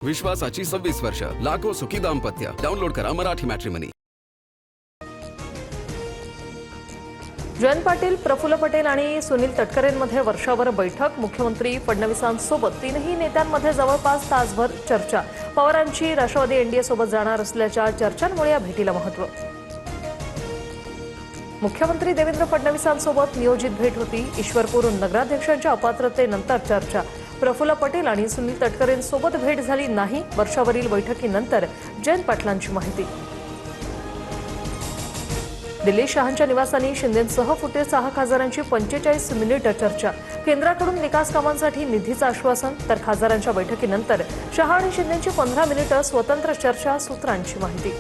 विश्वासाची 26 वर्ष, लाखो सुखी दाम्पत्य. डाउनलोड करा मराठी मॅट्रिमनी. जयंत पाटील, प्रफुल्ल पटेल आणि सुनील तटकरेंमध्ये वर्षावर बैठक. मुख्यमंत्री फडणवीसांसोबत तीनही नेत्यांमध्ये जवळपास तासभर चर्चा. पवारांची राष्ट्रवादी एनडीए सोबत जाणार असल्याच्या चर्चांमुळे या भेटीला महत्त्व. मुख्यमंत्री देवेंद्र फडणवीसांसोबत नियोजित भेट होती. ईश्वरपूर नगराध्यक्षांच्या अपात्रतेनंतर चर्चा. प्रफुल्ल पटेल आणि सुनील तटकरेंसोबत भेट झाली नाही. वर्षावरील बैठकीनंतर जयंत पाटलांची माहिती. दिल्ली शहांच्या निवासानी शिंदेंसह फुटे 6 खासदारांची 45 मिनिटं चर्चा. केंद्राकडून विकास कामांसाठी निधीचं आश्वासन, तर खासदारांच्या बैठकीनंतर शहा आणि शिंदेंची 15 मिनिटं स्वतंत्र चर्चा. सूत्रांची माहिती.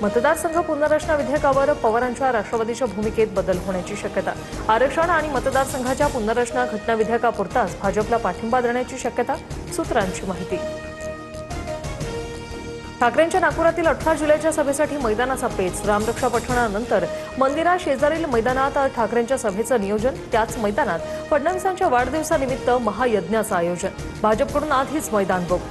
मतदारसंघ पुनर्रचना विधेयकावर पवारांच्या राष्ट्रवादीच्या भूमिकेत बदल होण्याची शक्यता. आरक्षण आणि मतदारसंघाच्या पुनर्रचना घटना विधेयकापुरताच भाजपला पाठिंबा देण्याची शक्यता. सूत्रांची माहिती. ठाकरेंच्या नागपुरातील 18 जुलैच्या सभेसाठी मैदानाचा पेच. रामरक्षा पठणानंतर मंदिरा शेजारील मैदानात ठाकरेंच्या सभेचं नियोजन. त्याच मैदानात फडणवीसांच्या वाढदिवसानिमित्त महायज्ञाचं आयोजन. भाजपकडून आधीच मैदान बुक.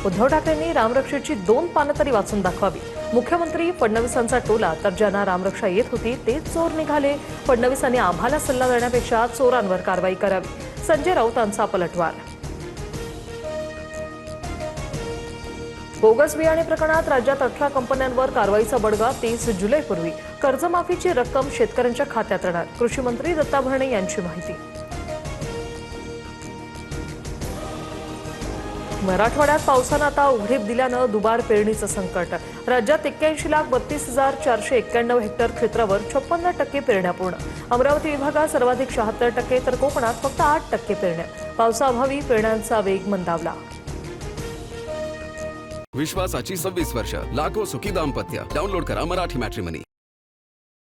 उद्धव ठाकरेंनी रामरक्षेची 2 पानं तरी वाचून दाखवावी. मुख्यमंत्री फडणवीसांचा टोला. तर ज्यांना रामरक्षा येत होती तेच चोर निघाले. फडणवीसांनी आम्हाला सल्ला देण्यापेक्षा चोरांवर कारवाई करावी. संजय राऊतांचा पलटवार. बोगस बियाणे प्रकरणात राज्यात 18 कंपन्यांवर कारवाईचा बडगा. 30 जुलैपूर्वी कर्जमाफीची रक्कम शेतकऱ्यांच्या खात्यात येणार. कृषी मंत्री दत्ता भरणे यांची माहिती. मराठवाड्यात पावसानं आता उघडीप दिल्यानं दुबार पेरणीचं संकट. राज्यात 81,32,491 हेक्टर क्षेत्रावर 56% पेरण्या पूर्ण. अमरावती विभागात सर्वाधिक 76% तर कोकणात फक्त 8% पेरण्या. पावसाअभावी पेरण्यांचा वेग मंदावला. विश्वासाची 26 वर्ष, लाखो सुखी दाम्पत्य. डाउनलोड करा मराठी मॅट्रिमनी.